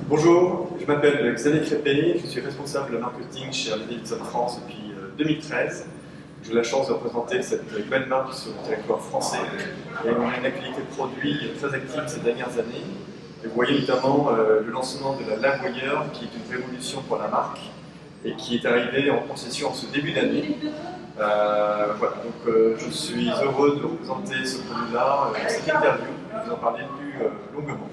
Bonjour, je m'appelle Xavier Crépé, je suis responsable de marketing chez Harley-Davidson France depuis 2013. J'ai eu la chance de représenter cette belle marque sur le territoire français et on a une activité de produits très active ces dernières années. Et vous voyez notamment le lancement de la Lavoyeur qui est une révolution pour la marque et qui est arrivé en concession en ce début d'année. Voilà, donc je suis heureux de représenter ce produit-là dans cette interview et vous en parler plus longuement.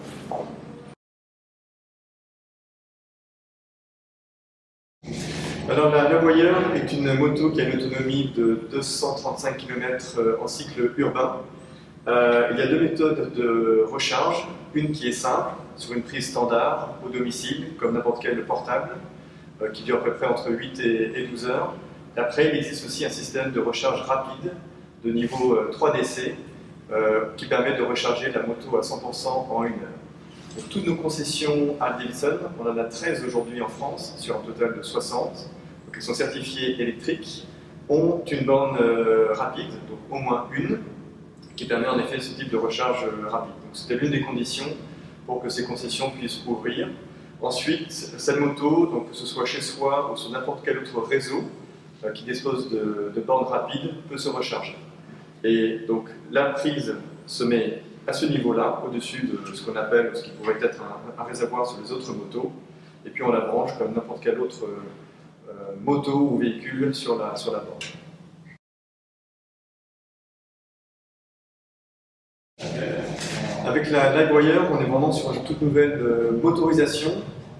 Alors la Lavoyeur est une moto qui a une autonomie de 235 km en cycle urbain. Il y a deux méthodes de recharge, une qui est simple, sur une prise standard, au domicile, comme n'importe quel portable, qui dure à peu près entre 8 et 12 heures. Et après, il existe aussi un système de recharge rapide, de niveau 3DC, qui permet de recharger la moto à 100% en 1 heure. Donc, toutes nos concessions Harley-Davidson, on en a 13 aujourd'hui en France, sur un total de 60, donc elles sont certifiées électriques, ont une borne rapide, donc au moins une, qui permet en effet ce type de recharge rapide. Donc c'était l'une des conditions pour que ces concessions puissent ouvrir. Ensuite, cette moto, donc, que ce soit chez soi ou sur n'importe quel autre réseau qui dispose de bornes rapides, peut se recharger. Et donc la prise se met à ce niveau-là, au-dessus de ce qu'on appelle, ce qui pourrait être un réservoir sur les autres motos, et puis on la branche comme n'importe quelle autre moto ou véhicule sur la borne. Avec la Lavoyeur, on est vraiment sur une toute nouvelle motorisation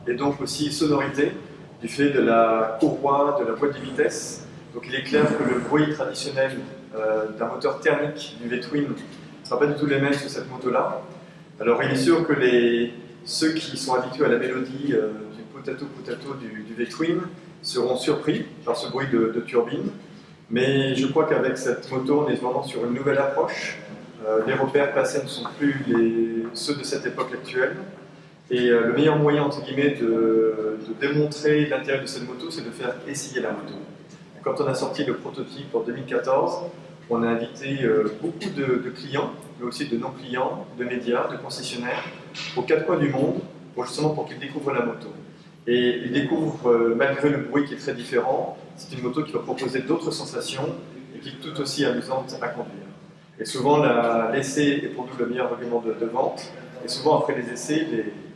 et donc aussi sonorité du fait de la courroie, de la boîte de vitesse. Donc il est clair que le bruit traditionnel d'un moteur thermique du V-Twin ne sera pas du tout les mêmes sur cette moto-là. Alors il est sûr que ceux qui sont habitués à la mélodie du potato du V-Twin seront surpris par ce bruit de turbine. Mais je crois qu'avec cette moto, on est vraiment sur une nouvelle approche. Les repères passés ne sont plus ceux de cette époque actuelle. Et le meilleur moyen, entre guillemets, de démontrer l'intérêt de cette moto, c'est de faire essayer la moto. Quand on a sorti le prototype en 2014, on a invité beaucoup de clients, mais aussi de non-clients, de médias, de concessionnaires, aux 4 coins du monde, justement pour qu'ils découvrent la moto. Et ils découvrent, malgré le bruit qui est très différent, c'est une moto qui va proposer d'autres sensations et qui est tout aussi amusante à conduire. Et souvent, l'essai est pour nous le meilleur argument de vente. Et souvent, après les essais,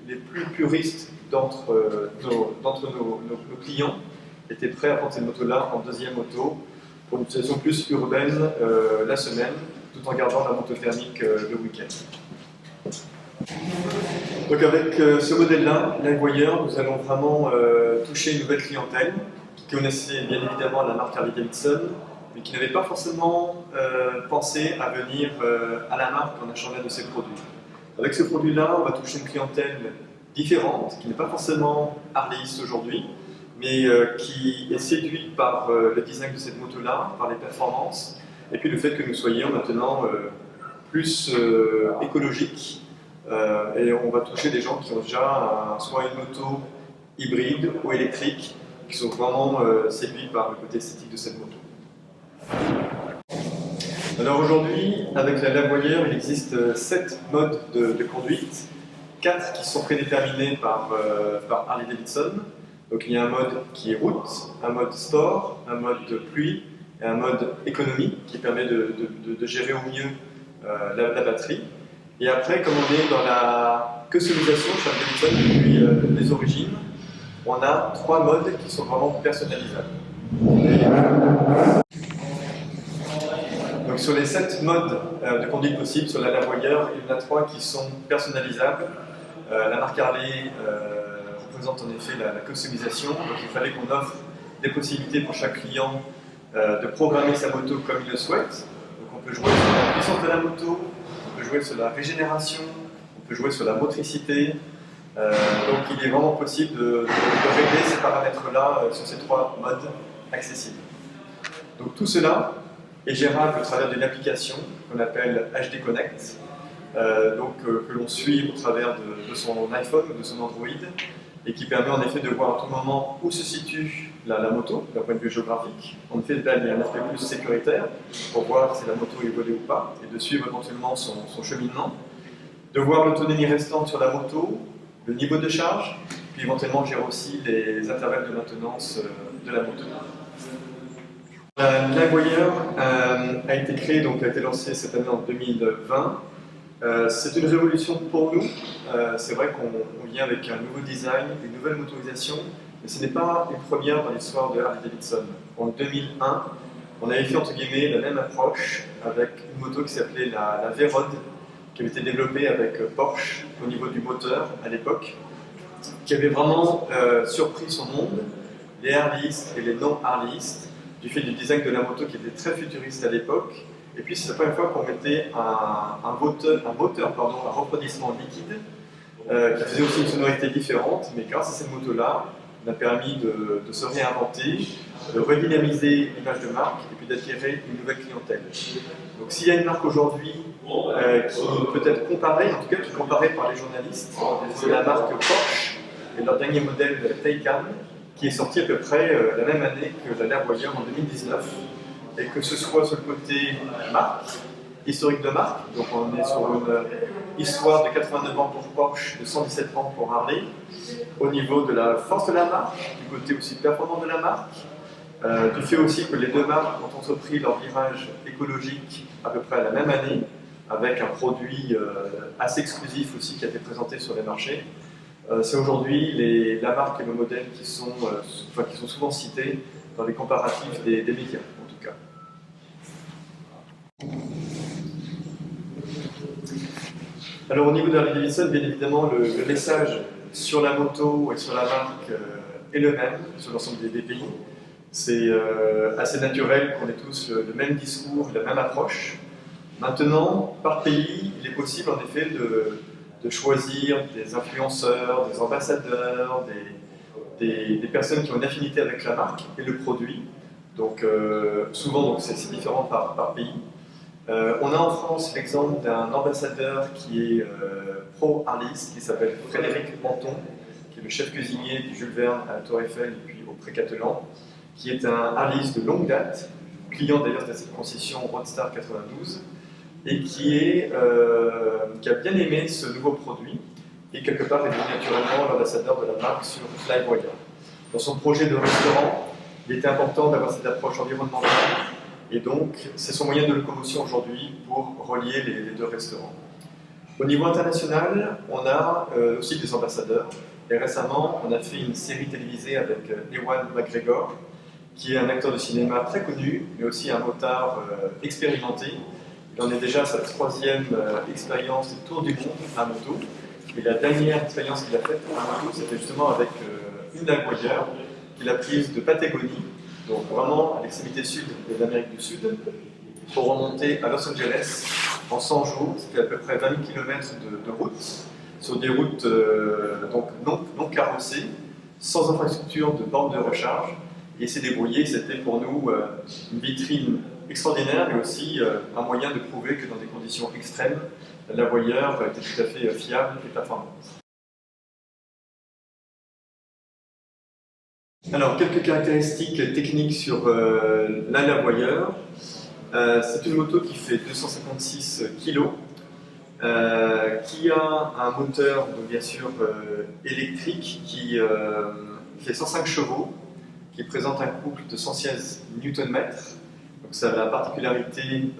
les plus puristes d'entre nos clients étaient prêts à prendre cette moto-là en deuxième moto pour une utilisation plus urbaine la semaine, tout en gardant la moto thermique le week-end. Donc avec ce modèle-là, Lavoyeur, nous allons vraiment toucher une nouvelle clientèle qui connaissait bien évidemment la marque Harley-Davidson, mais qui n'avait pas forcément pensé à venir à la marque en achetant l'un de ses produits. Avec ce produit-là, on va toucher une clientèle différente, qui n'est pas forcément harléiste aujourd'hui, mais qui est séduite par le design de cette moto-là, par les performances, et puis le fait que nous soyons maintenant plus écologiques, et on va toucher des gens qui ont déjà soit une moto hybride ou électrique, qui sont vraiment séduits par le côté esthétique de cette moto. Alors aujourd'hui, avec la Lavoyeur, il existe 7 modes de conduite, 4 qui sont prédéterminés par Harley-Davidson. Donc il y a un mode qui est route, un mode sport, un mode pluie et un mode économie qui permet de gérer au mieux la batterie. Et après, comme on est dans la customisation chez Harley-Davidson depuis les origines, on a 3 modes qui sont vraiment personnalisables. Donc sur les 7 modes de conduite possibles sur la Lavoyeur, il y en a 3 qui sont personnalisables. La marque Harley représente en effet la customisation, donc il fallait qu'on offre des possibilités pour chaque client de programmer sa moto comme il le souhaite. Donc on peut jouer sur la puissance de la moto, on peut jouer sur la régénération, on peut jouer sur la motricité. Donc il est vraiment possible de régler ces paramètres-là sur ces 3 modes accessibles. Donc tout cela est gérable au travers d'une application qu'on appelle HD Connect, que l'on suit au travers de son iPhone ou de son Android, et qui permet en effet de voir à tout moment où se situe la moto d'un point de vue géographique. En effet, là, il y a un aspect plus sécuritaire pour voir si la moto est volée ou pas, et de suivre éventuellement son cheminement, de voir l'autonomie restante sur la moto, le niveau de charge, puis éventuellement gérer aussi les intervalles de maintenance de la moto. LiveWire a été créé, donc a été lancé cette année en 2020. C'est une révolution pour nous. C'est vrai qu'on vient avec un nouveau design, une nouvelle motorisation, mais ce n'est pas une première dans l'histoire de Harley-Davidson. En 2001, on avait fait entre guillemets la même approche avec une moto qui s'appelait la V-Rod, qui avait été développée avec Porsche au niveau du moteur à l'époque, qui avait vraiment surpris son monde, les Harleystes et les non-Harleystes, du fait du design de la moto qui était très futuriste à l'époque. Et puis c'est la première fois qu'on mettait un moteur à refroidissement liquide qui faisait aussi une sonorité différente, mais grâce à cette moto-là, on a permis de se réinventer, de redynamiser l'image de marque et puis d'attirer une nouvelle clientèle. Donc s'il y a une marque aujourd'hui qui peut être comparée, en tout cas qui est comparée par les journalistes, c'est la marque Porsche et leur dernier modèle Taycan, qui est sorti à peu près la même année que la LiveWire en 2019. Et que ce soit sur le côté marque, historique de marque, donc on est sur une histoire de 89 ans pour Porsche, de 117 ans pour Harley, au niveau de la force de la marque, du côté aussi performant de la marque, du fait aussi que les deux marques ont entrepris leur virage écologique à peu près à la même année, avec un produit assez exclusif aussi qui a été présenté sur les marchés. C'est aujourd'hui la marque et le modèle qui sont souvent cités dans les comparatifs des médias, en tout cas. Alors au niveau de Harley-Davidson, bien évidemment, le message sur la moto et sur la marque est le même sur l'ensemble des pays. C'est assez naturel qu'on ait tous le même discours, la même approche. Maintenant, par pays, il est possible en effet de choisir des influenceurs, des ambassadeurs, des personnes qui ont une affinité avec la marque et le produit. Donc souvent, c'est différent par pays. On a en France l'exemple d'un ambassadeur qui est pro-Harley's, qui s'appelle Frédéric Menton, qui est le chef cuisinier du Jules Verne à la Tour Eiffel et puis au Pré-Catelan, qui est un Harley's de longue date, client d'ailleurs de cette concession Roadstar 92, et qui a bien aimé ce nouveau produit, et quelque part est devenu naturellement l'ambassadeur de la marque sur LiveWire. Dans son projet de restaurant, il était important d'avoir cette approche environnementale, et donc, c'est son moyen de locomotion aujourd'hui pour relier les deux restaurants. Au niveau international, on a aussi des ambassadeurs. Et récemment, on a fait une série télévisée avec Ewan McGregor, qui est un acteur de cinéma très connu, mais aussi un motard expérimenté. Il en est déjà à sa 3e expérience de tour du monde à moto. Et la dernière expérience qu'il a faite à moto, c'était justement avec une LiveWire qu'il a prise de Patagonie, donc vraiment à l'extrémité sud de l'Amérique du Sud, pour remonter à Los Angeles en 100 jours, c'était à peu près 20 000 km de route, sur des routes donc non carrossées, sans infrastructure de bornes de recharge, et s'est débrouillé, c'était pour nous une vitrine extraordinaire, mais aussi un moyen de prouver que dans des conditions extrêmes, la LiveWire était tout à fait fiable et performante. Alors, quelques caractéristiques techniques sur la LiveWire. C'est une moto qui fait 256 kg, qui a un moteur, donc bien sûr, électrique, qui fait 105 chevaux, qui présente un couple de 116 Nm. Donc ça a la particularité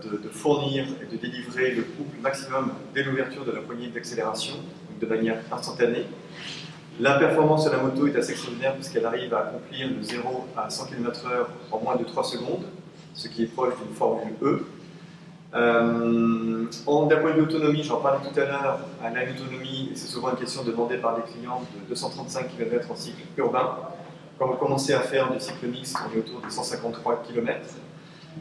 de fournir et de délivrer le couple maximum dès l'ouverture de la poignée d'accélération, de manière instantanée. La performance de la moto est assez extraordinaire puisqu'elle arrive à accomplir de 0 à 100 km/h en moins de 3 secondes, ce qui est proche d'une Formule E. D'un point de vue autonomie, j'en parlais tout à l'heure, elle a une autonomie, et c'est souvent une question demandée par les clients, de 235 km en cycle urbain. Quand vous commencez à faire du cycle mixte, on est autour de 153 km.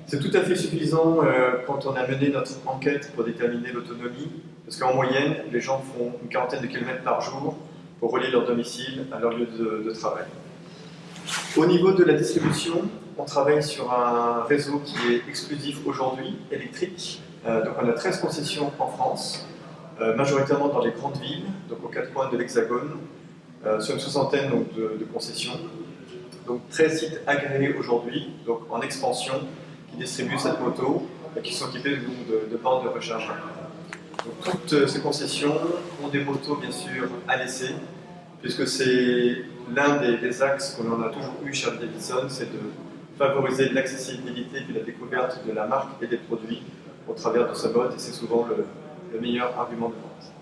C'est tout à fait suffisant quand on a mené notre enquête pour déterminer l'autonomie, parce qu'en moyenne, les gens font une quarantaine de kilomètres par jour pour relier leur domicile à leur lieu de travail. Au niveau de la distribution, on travaille sur un réseau qui est exclusif aujourd'hui, électrique. Donc on a 13 concessions en France, majoritairement dans les grandes villes, donc aux 4 coins de l'Hexagone, sur une soixantaine donc, de concessions. Donc 13 sites agréés aujourd'hui, donc en expansion, qui distribuent cette moto et qui sont équipés de bornes de recharge. Donc, toutes ces concessions ont des motos bien sûr à l'essai, puisque c'est l'un des axes qu'on a toujours eu chez Harley-Davidson, c'est de favoriser l'accessibilité et la découverte de la marque et des produits au travers de sa botte, et c'est souvent le meilleur argument de vente.